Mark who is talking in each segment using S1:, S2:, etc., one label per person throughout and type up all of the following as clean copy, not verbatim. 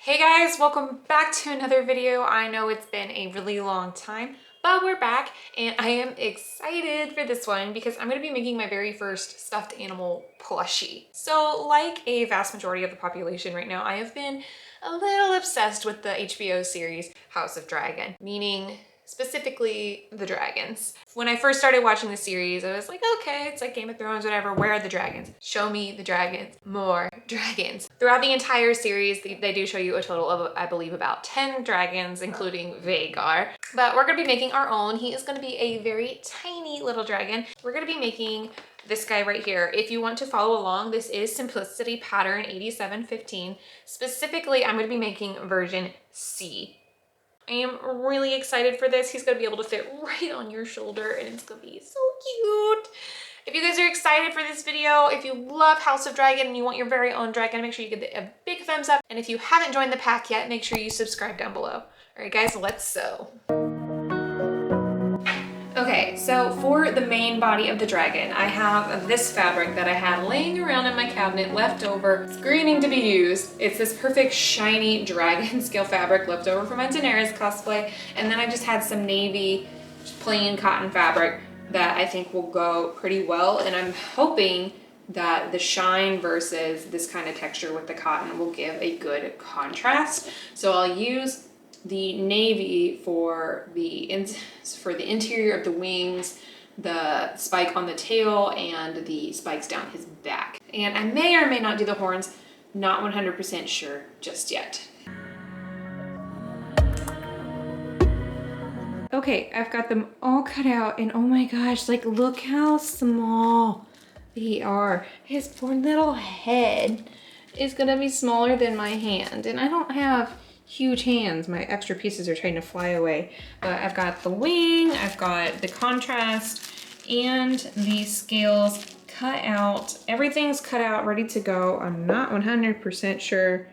S1: Hey guys, welcome back to another video. I know it's been a really long time, but we're back and I am excited for this one because I'm going to be making my very first stuffed animal plushie. So like a vast majority of the population right now, I have been a little obsessed with the HBO series House of Dragon, meaning specifically the dragons. When I first started watching the series, I was like, okay, it's like Game of Thrones, whatever. Where are the dragons? Show me the dragons. More dragons. Throughout the entire series, they do show you a total of, I believe, about 10 dragons, including Vhagar. But we're gonna be making our own. He is gonna be a very tiny little dragon. We're gonna be making this guy right here. If you want to follow along, this is Simplicity Pattern 8715. Specifically, I'm gonna be making version C. I am really excited for this. He's gonna be able to fit right on your shoulder and it's gonna be so cute. If you guys are excited for this video, if you love House of Dragon and you want your very own dragon, make sure you give it a big thumbs up. And if you haven't joined the pack yet, make sure you subscribe down below. All right guys, let's sew. Okay, so for the main body of the dragon, I have this fabric that I had laying around in my cabinet, left over, screaming to be used. It's this perfect shiny dragon scale fabric left over from my Daenerys cosplay. And then I just had some navy plain cotton fabric that I think will go pretty well. And I'm hoping that the shine versus this kind of texture with the cotton will give a good contrast. So I'll use the navy for the interior of the wings, the spike on the tail, and the spikes down his back. And I may or may not do the horns, not 100% sure just yet. Okay, I've got them all cut out and oh my gosh, like look how small they are. His poor little head is gonna be smaller than my hand and I don't have huge hands. My extra pieces are trying to fly away. But I've got the wing, I've got the contrast, and the scales cut out. Everything's cut out, ready to go. I'm not 100% sure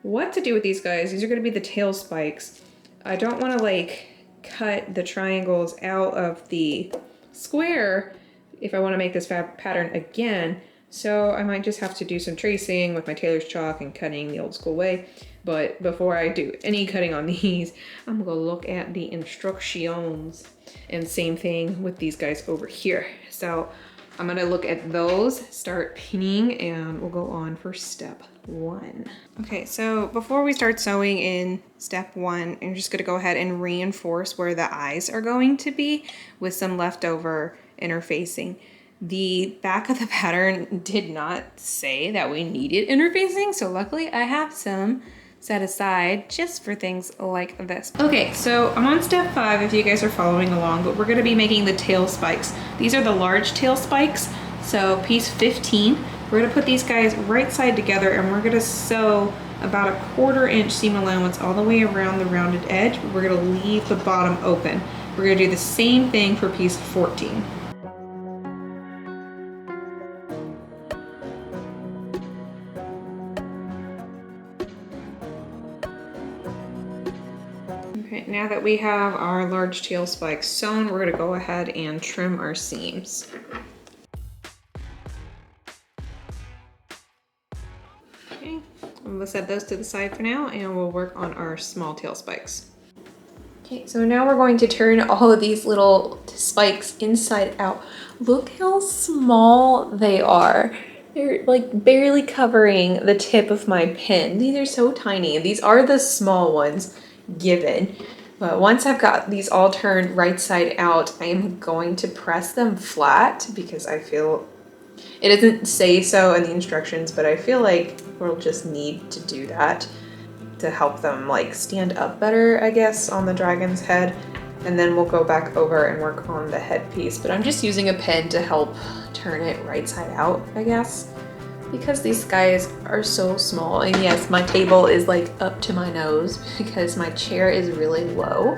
S1: what to do with these guys. These are gonna be the tail spikes. I don't wanna like cut the triangles out of the square if I wanna make this pattern again. So I might just have to do some tracing with my tailor's chalk and cutting the old school way. But before I do any cutting on these, I'm gonna look at the instructions. And same thing with these guys over here. So I'm gonna look at those, start pinning, and we'll go on for step one. Okay, so before we start sewing in step one, I'm just gonna go ahead and reinforce where the eyes are going to be with some leftover interfacing. The back of the pattern did not say that we needed interfacing, so luckily I have some set aside just for things like this. Okay, so I'm on step 5 if you guys are following along, but we're gonna be making the tail spikes. These are the large tail spikes, so piece 15. We're gonna put these guys right side together and we're gonna sew about a 1/4 inch seam allowance all the way around the rounded edge, but we're gonna leave the bottom open. We're gonna do the same thing for piece 14. Okay, now that we have our large tail spikes sewn, we're gonna go ahead and trim our seams. Okay, I'm gonna set those to the side for now and we'll work on our small tail spikes. Okay, so now we're going to turn all of these little spikes inside out. Look how small they are. They're like barely covering the tip of my pin. These are so tiny. These are the small ones given. But once I've got these all turned right side out, I am going to press them flat because I feel, it doesn't say so in the instructions, but I feel like we'll just need to do that to help them like stand up better, I guess, on the dragon's head. And then we'll go back over and work on the headpiece. But I'm just using a pen to help turn it right side out, I guess, because these guys are so small. And yes, my table is like up to my nose because my chair is really low.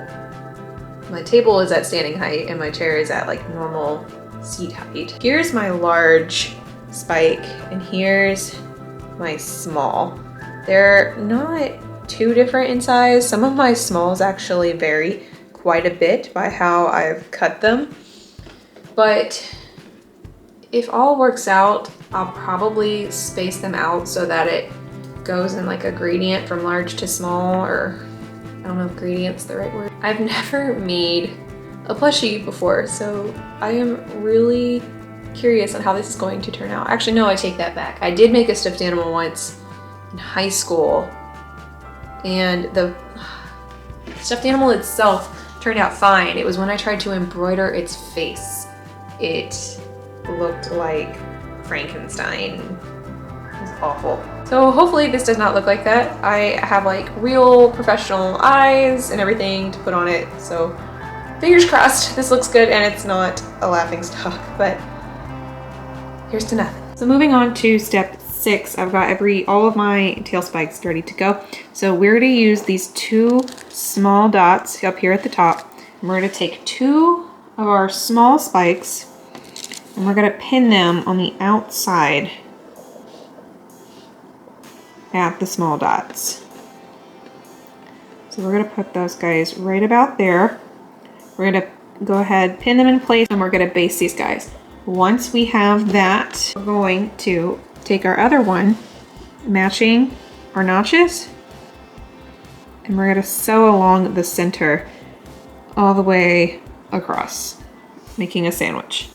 S1: My table is at standing height and my chair is at like normal seat height. Here's my large spike and here's my small. They're not too different in size. Some of my smalls actually vary quite a bit by how I've cut them. But if all works out, I'll probably space them out so that it goes in like a gradient from large to small, or I don't know if gradient's the right word. I've never made a plushie before, so I am really curious on how this is going to turn out. Actually, no, I take that back. I did make a stuffed animal once in high school, and the stuffed animal itself turned out fine. It was when I tried to embroider its face. It looked like Frankenstein. It was awful. So hopefully this does not look like that. I have like real professional eyes and everything to put on it. So fingers crossed this looks good and it's not a laughing stock, but here's to nothing. So moving on to step 6, I've got all of my tail spikes ready to go. So we're gonna use these 2 small dots up here at the top. And we're gonna take 2 of our small spikes and we're gonna pin them on the outside at the small dots. So we're gonna put those guys right about there. We're gonna go ahead, pin them in place, and we're gonna base these guys. Once we have that, we're going to take our other one, matching our notches, and we're gonna sew along the center all the way across, making a sandwich.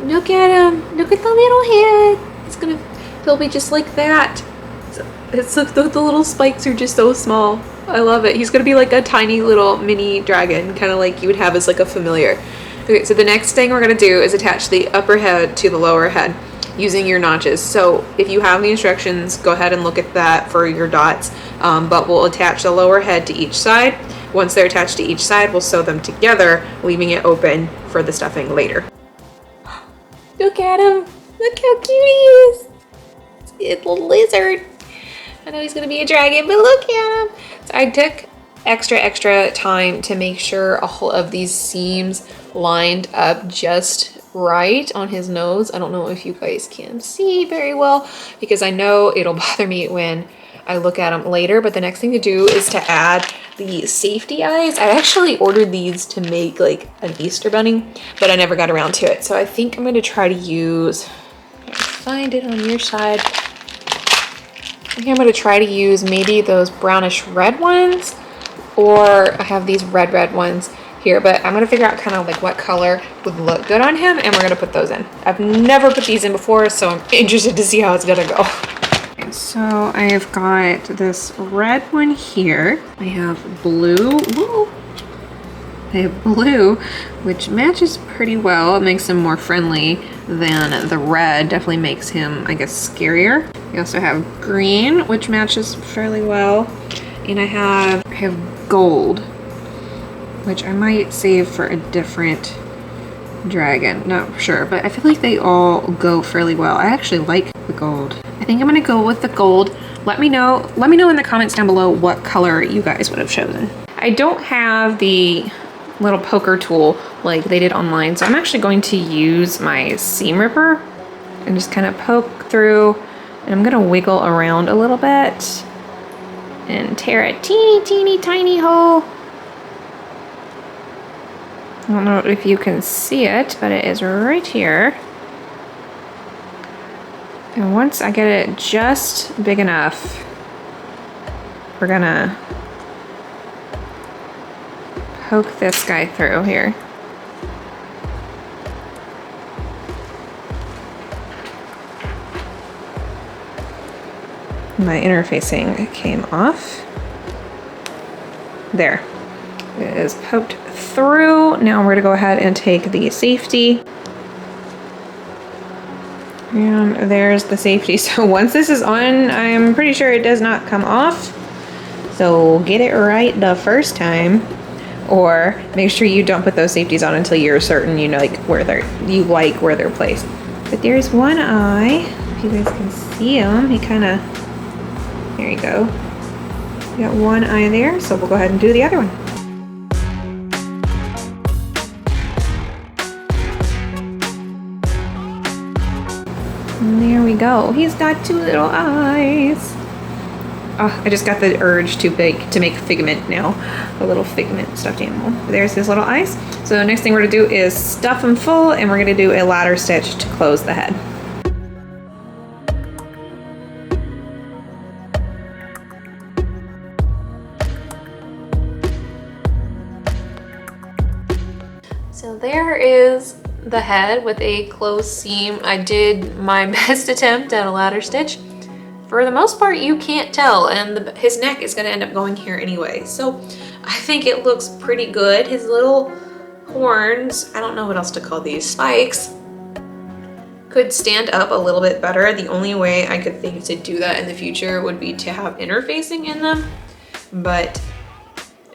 S1: Look at him, look at the little head. He'll be just like that. It's the little spikes are just so small. I love it. He's gonna be like a tiny little mini dragon, kind of like you would have as like a familiar. Okay, so the next thing we're gonna do is attach the upper head to the lower head using your notches. So if you have the instructions, go ahead and look at that for your dots, but we'll attach the lower head to each side. Once they're attached to each side, we'll sew them together, leaving it open for the stuffing later. Look at him. Look how cute he is. It's a little lizard. I know he's gonna be a dragon, but look at him. So I took extra time to make sure all of these seams lined up just right on his nose. I don't know if you guys can see very well because I know it'll bother me when I look at him later, but the next thing to do is to add the safety eyes. I actually ordered these to make like an Easter bunny, but I never got around to it. So I think I'm gonna try to use, find it on your side. I think I'm gonna try to use maybe those brownish red ones, or I have these red ones here, but I'm gonna figure out kind of like what color would look good on him, and we're gonna put those in. I've never put these in before, so I'm interested to see how it's gonna go. Okay, so I have got this red one here. I have blue. Woo! I have blue, which matches pretty well. It makes him more friendly than the red. Definitely makes him, I guess, scarier. We also have green, which matches fairly well. And I have gold, which I might save for a different dragon. Not sure, but I feel like they all go fairly well. I actually like the gold. I think I'm gonna go with the gold. Let me know in the comments down below what color you guys would have chosen. I don't have the little poker tool like they did online, so I'm actually going to use my seam ripper and just kind of poke through, and I'm gonna wiggle around a little bit and tear a teeny tiny hole. I don't know if you can see it, but it is right here. And once I get it just big enough, we're gonna poke this guy through here. My interfacing came off. There. It is poked through. Now we're gonna go ahead and take the safety. And there's the safety. So once this is on, I'm pretty sure it does not come off. So get it right the first time, or make sure you don't put those safeties on until you're certain you know where they're placed. But there's one eye. If you guys can see him, he kind of, there you go. We got one eye there, so we'll go ahead and do the other one. And there we go. He's got 2 little eyes. Oh, I just got the urge to make Figment now, a little Figment stuffed animal. There's his little eyes. So the next thing we're gonna do is stuff him full, and we're gonna do a ladder stitch to close the head. So there is the head with a closed seam. I did my best attempt at a ladder stitch. For the most part, you can't tell, and his neck is gonna end up going here anyway. So I think it looks pretty good. His little horns, I don't know what else to call these, spikes, could stand up a little bit better. The only way I could think to do that in the future would be to have interfacing in them, but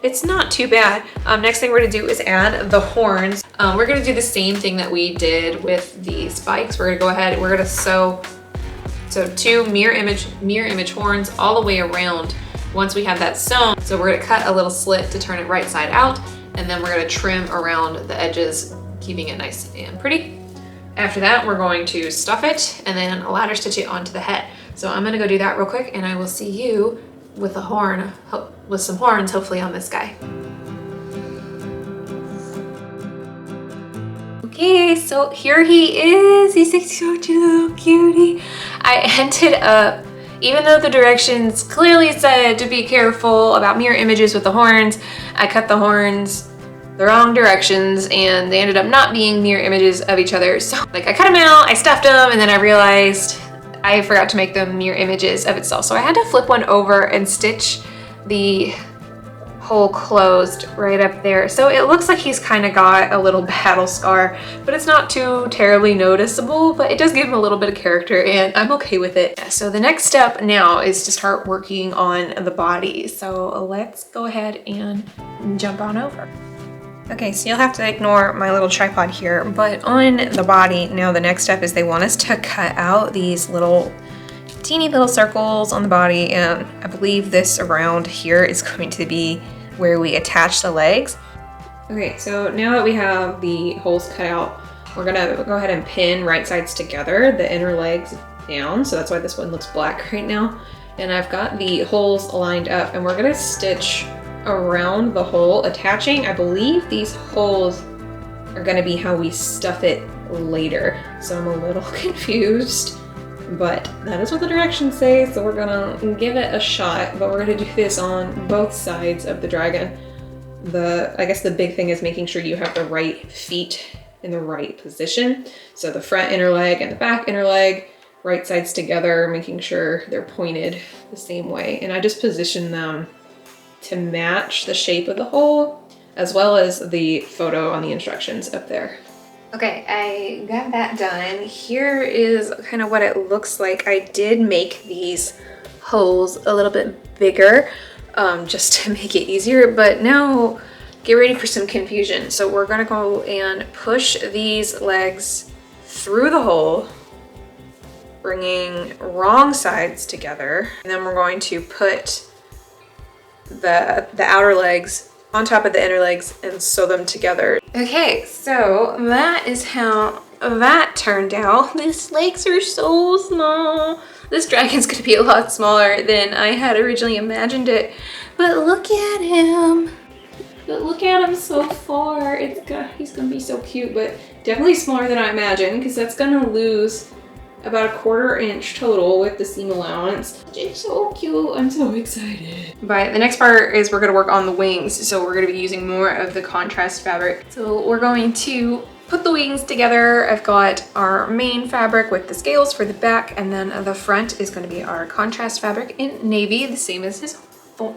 S1: it's not too bad. Next thing we're gonna do is add the horns. We're gonna do the same thing that we did with the spikes. We're gonna go ahead, we're gonna sew two mirror image horns all the way around once we have that sewn. So we're gonna cut a little slit to turn it right side out, and then we're gonna trim around the edges, keeping it nice and pretty. After that, we're going to stuff it and then ladder stitch it onto the head. So I'm gonna go do that real quick, and I will see you with a horn, with some horns, hopefully on this guy. Okay, so here he is. He's such a little cutie. I ended up, even though the directions clearly said to be careful about mirror images with the horns, I cut the horns the wrong directions and they ended up not being mirror images of each other. So like I cut them out, I stuffed them, and then I realized I forgot to make them mirror images of itself. So I had to flip one over and stitch the hole closed right up there. So it looks like he's kind of got a little battle scar, but it's not too terribly noticeable, but it does give him a little bit of character, and I'm okay with it. So the next step now is to start working on the body. So let's go ahead and jump on over. Okay, so you'll have to ignore my little tripod here, but on the body, now the next step is they want us to cut out these little teeny little circles on the body, and I believe this around here is going to be where we attach the legs. Okay, so now that we have the holes cut out, we're gonna go ahead and pin right sides together, the inner legs down, so that's why this one looks black right now. And I've got the holes lined up, and we're gonna stitch around the hole, attaching. I believe these holes are gonna be how we stuff it later, so I'm a little confused, but that is what the directions say, so we're gonna give it a shot. But we're gonna do this on both sides of the dragon. I guess the big thing is making sure you have the right feet in the right position. So the front inner leg and the back inner leg, right sides together, making sure they're pointed the same way. And I just position them to match the shape of the hole, as well as the photo on the instructions up there. Okay, I got that done. Here is kind of what it looks like. I did make these holes a little bit bigger just to make it easier, but now get ready for some confusion. So we're gonna go and push these legs through the hole, bringing wrong sides together, and then we're going to put the outer legs on top of the inner legs and sew them together. Okay, so that is how that turned out. These legs are so small. This dragon's gonna be a lot smaller than I had originally imagined it, but look at him. But look at him so far. He's gonna be so cute, but definitely smaller than I imagined, because that's gonna lose about 1/4 inch total with the seam allowance. It's so cute, I'm so excited. But the next part is we're gonna work on the wings. So we're gonna be using more of the contrast fabric. So we're going to put the wings together. I've got our main fabric with the scales for the back, and then the front is gonna be our contrast fabric in navy, the same as his, I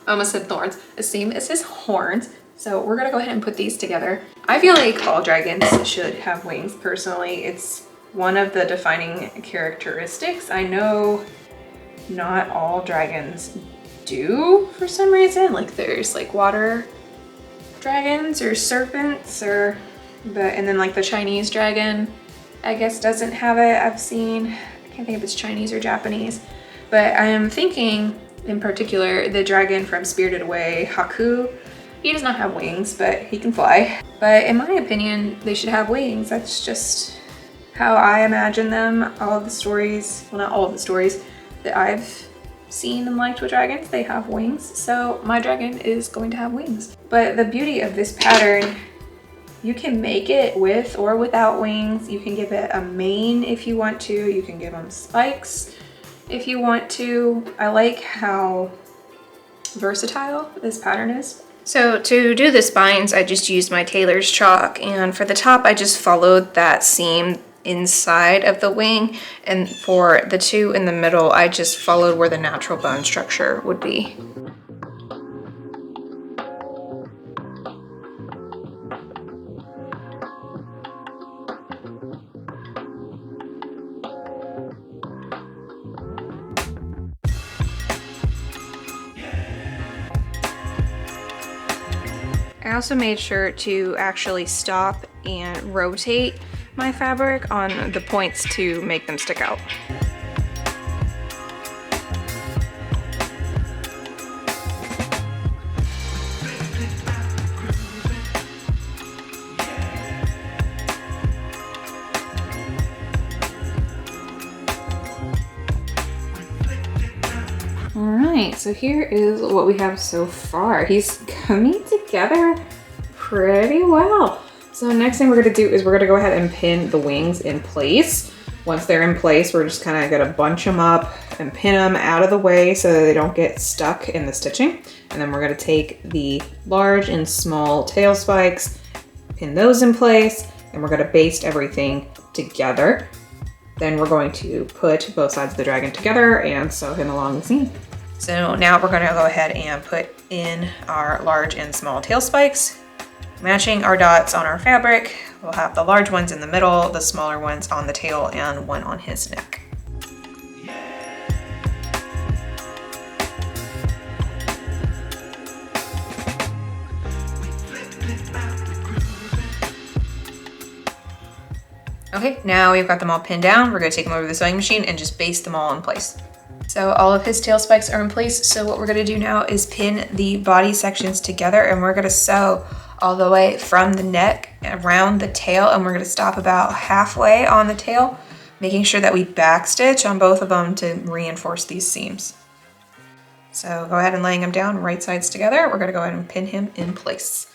S1: almost said thorns, the same as his horns. So we're gonna go ahead and put these together. I feel like all dragons should have wings, personally. It's one of the defining characteristics. I know not all dragons do for some reason. Like there's like water dragons or serpents, and then like the Chinese dragon, I guess doesn't have it. I've seen, I can't think if it's Chinese or Japanese, but I am thinking in particular the dragon from Spirited Away, Haku. He does not have wings, but he can fly. But in my opinion, they should have wings. That's just how I imagine them. All of the stories, well, not all of the stories that I've seen and liked with dragons, they have wings. So my dragon is going to have wings. But the beauty of this pattern, you can make it with or without wings. You can give it a mane if you want to. You can give them spikes if you want to. I like how versatile this pattern is. So to do the spines, I just used my tailor's chalk, and for the top, I just followed that seam inside of the wing, and for the two in the middle, I just followed where the natural bone structure would be. I also made sure to actually stop and rotate my fabric on the points to make them stick out. All right, so here is what we have so far. He's coming together pretty well. So next thing we're gonna do is we're gonna go ahead and pin the wings in place. Once they're in place, we're just kind of gonna bunch them up and pin them out of the way so that they don't get stuck in the stitching. And then we're gonna take the large and small tail spikes, pin those in place, and we're gonna baste everything together. Then we're going to put both sides of the dragon together and sew him along the seam. So now we're gonna go ahead and put in our large and small tail spikes, matching our dots on our fabric. We'll have the large ones in the middle, the smaller ones on the tail, and one on his neck. Okay, now we've got them all pinned down. We're gonna take them over to the sewing machine and just baste them all in place. So all of his tail spikes are in place. So what we're gonna do now is pin the body sections together, and we're gonna sew all the way from the neck around the tail, and we're gonna stop about halfway on the tail, making sure that we backstitch on both of them to reinforce these seams. So go ahead and laying them down right sides together. We're gonna go ahead and pin him in place.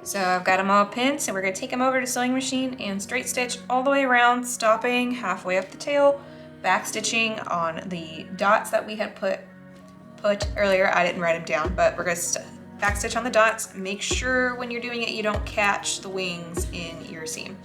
S1: So I've got them all pinned, so we're gonna take them over to the sewing machine and straight stitch all the way around, stopping halfway up the tail, back stitching on the dots that we had put earlier. I didn't write them down, but we're gonna back stitch on the dots. Make sure when you're doing it, you don't catch the wings in your seam.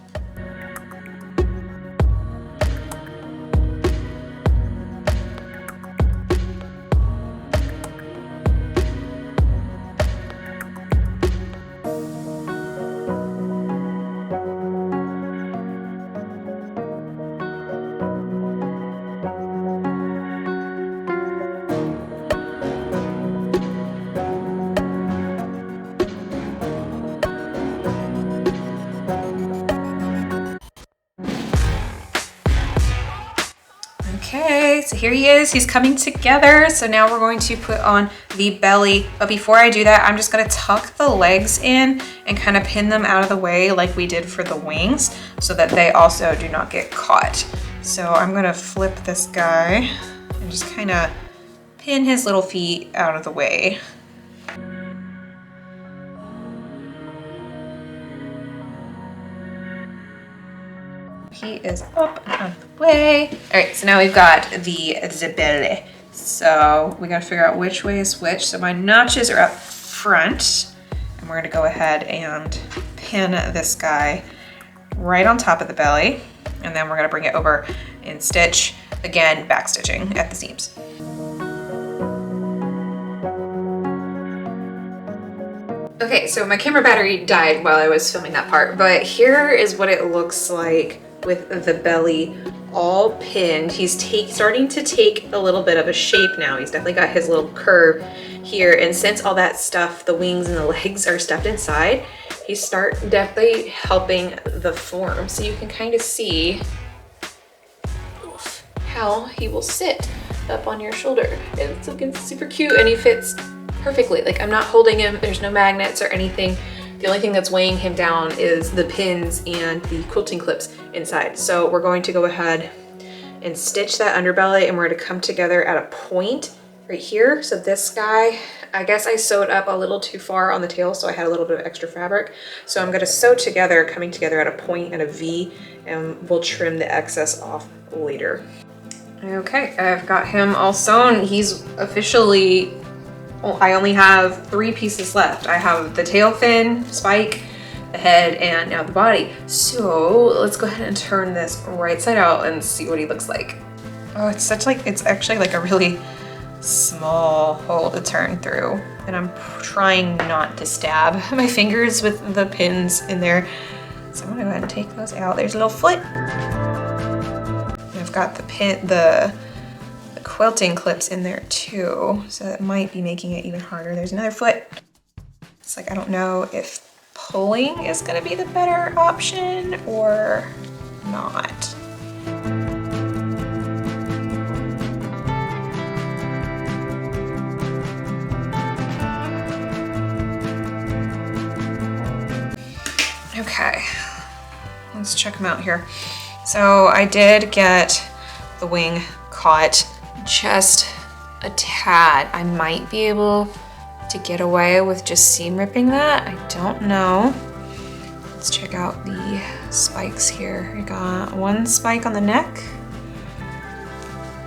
S1: Okay, so here he is, he's coming together. So now we're going to put on the belly, but before I do that, I'm just gonna tuck the legs in and kind of pin them out of the way like we did for the wings so that they also do not get caught. So I'm gonna flip this guy and just kind of pin his little feet out of the way. He is up and out of the way. All right, so now we've got the belly. So we gotta figure out which way is which. So my notches are up front, and we're gonna go ahead and pin this guy right on top of the belly. And then we're gonna bring it over and stitch, again, back stitching at the seams. Okay, so my camera battery died while I was filming that part, but here is what it looks like with the belly all pinned. He's starting to take a little bit of a shape now. He's definitely got his little curve here, and since all that stuff, the wings and the legs are stuffed inside, he's definitely helping the form. So you can kind of see how he will sit up on your shoulder. It's looking super cute, and he fits perfectly. Like, I'm not holding him, there's no magnets or anything. The only thing that's weighing him down is the pins and the quilting clips inside. So we're going to go ahead and stitch that underbelly, and we're gonna come together at a point right here. So this guy, I guess I sewed up a little too far on the tail, so I had a little bit of extra fabric. So I'm gonna sew together, coming together at a point and a V, and we'll trim the excess off later. Okay, I've got him all sewn. He's officially, I only have 3 pieces left. I have the tail fin, spike, the head, and now the body. So let's go ahead and turn this right side out and see what he looks like. Oh, it's actually like a really small hole to turn through, and I'm trying not to stab my fingers with the pins in there. So I'm gonna go ahead and take those out. There's a little foot. I've got the quilting clips in there too, so that might be making it even harder. There's another foot. It's like, I don't know if pulling is gonna be the better option or not. Okay, let's check them out here. So I did get the wing caught just a tad. I might be able to get away with just seam ripping that. I don't know. Let's check out the spikes here. We got 1 spike on the neck.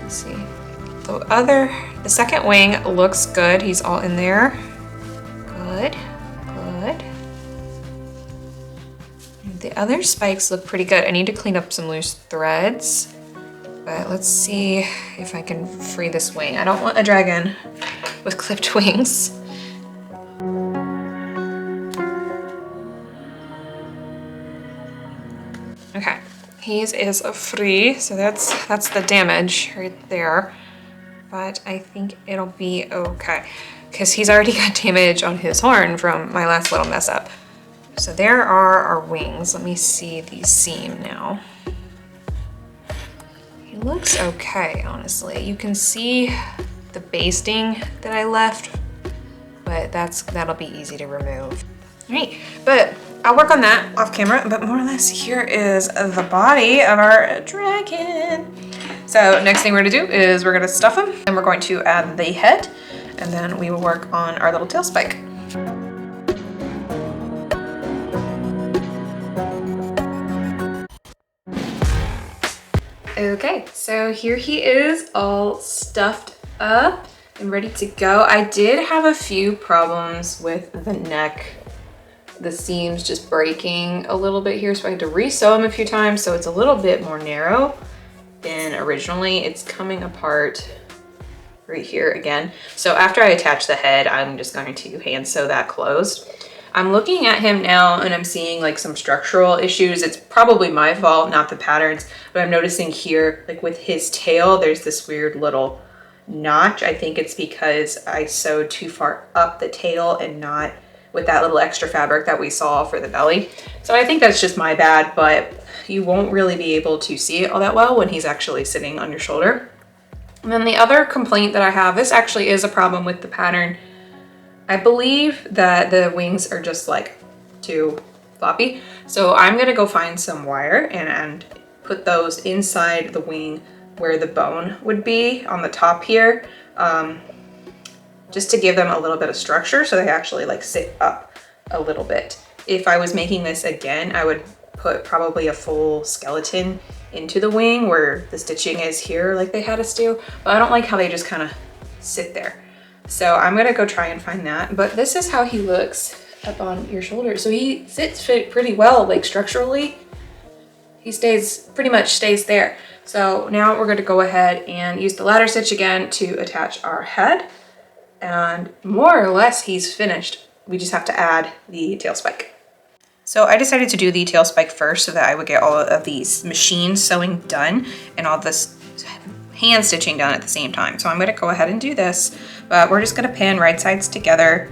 S1: Let's see. The second wing looks good. He's all in there. Good, good. The other spikes look pretty good. I need to clean up some loose threads, but let's see if I can free this wing. I don't want a dragon with clipped wings. Okay, his is free, so that's the damage right there. But I think it'll be okay, because he's already got damage on his horn from my last little mess up. So there are our wings. Let me see the seam now. He looks okay, honestly. You can see the basting that I left, but that'll be easy to remove. All right, but I'll work on that off camera, but more or less here is the body of our dragon. So next thing we're gonna do is we're gonna stuff him, and we're going to add the head, and then we will work on our little tail spike. Okay, so here he is all stuffed up and ready to go. I did have a few problems with the neck. The seams just breaking a little bit here, so I had to re-sew them a few times, so it's a little bit more narrow than originally. It's coming apart right here again. So after I attach the head, I'm just going to hand sew that closed. I'm looking at him now and I'm seeing like some structural issues. It's probably my fault, not the patterns, but I'm noticing here, like with his tail, there's this weird little notch. I think it's because I sewed too far up the tail and not with that little extra fabric that we saw for the belly. So I think that's just my bad, but you won't really be able to see it all that well when he's actually sitting on your shoulder. And then the other complaint that I have, this actually is a problem with the pattern. I believe that the wings are just like too floppy. So I'm gonna go find some wire and put those inside the wing where the bone would be on the top here, just to give them a little bit of structure so they actually like sit up a little bit. If I was making this again, I would put probably a full skeleton into the wing where the stitching is here like they had us do, but I don't like how they just kind of sit there. So I'm gonna go try and find that, but this is how he looks up on your shoulder. So he sits pretty well, like structurally. He pretty much stays there. So now we're gonna go ahead and use the ladder stitch again to attach our head, and more or less he's finished. We just have to add the tail spike. So I decided to do the tail spike first so that I would get all of these machine sewing done and all this hand stitching done at the same time. So I'm gonna go ahead and do this, but we're just gonna pin right sides together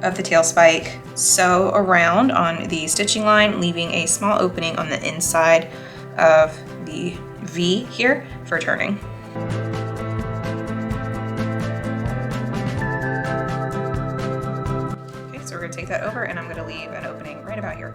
S1: of the tail spike, sew around on the stitching line, leaving a small opening on the inside of the V here for turning. Okay, so we're gonna take that over and I'm gonna leave an opening right about here.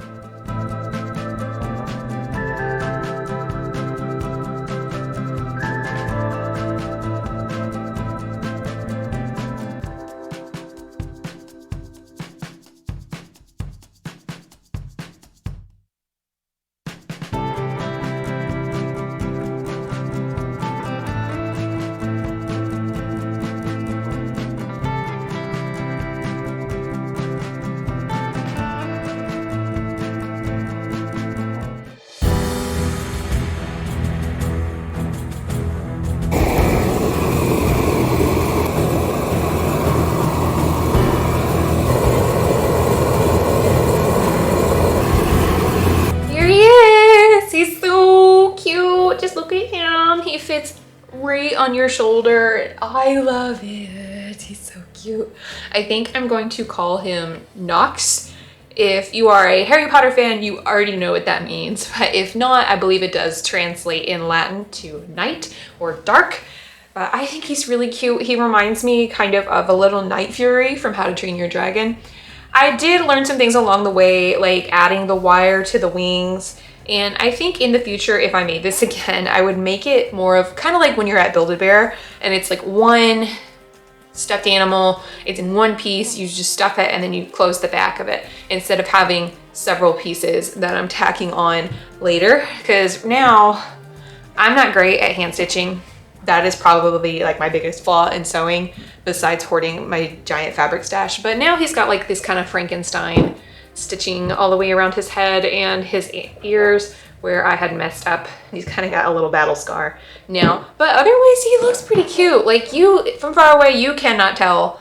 S1: right on your shoulder. I love it. He's so cute. I think I'm going to call him Nox. If you are a Harry Potter fan, you already know what that means. But if not, I believe it does translate in Latin to night or dark. But I think he's really cute. He reminds me kind of a little Night Fury from How to Train Your Dragon. I did learn some things along the way, like adding the wire to the wings. And I think in the future, if I made this again, I would make it more of kind of like when you're at Build-A-Bear and it's like one stuffed animal, it's in one piece, you just stuff it and then you close the back of it instead of having several pieces that I'm tacking on later. Because now I'm not great at hand stitching. That is probably like my biggest flaw in sewing besides hoarding my giant fabric stash. But now he's got like this kind of Frankenstein stitching all the way around his head and his ears where I had messed up. He's kind of got a little battle scar now, but otherwise he looks pretty cute. Like you, from far away, you cannot tell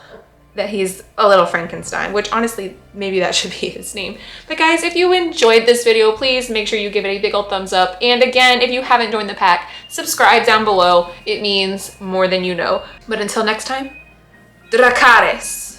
S1: that he's a little Frankenstein, which honestly, maybe that should be his name. But guys, if you enjoyed this video, please make sure you give it a big old thumbs up. And again, if you haven't joined the pack, subscribe down below. It means more than you know. But until next time, Dracarys.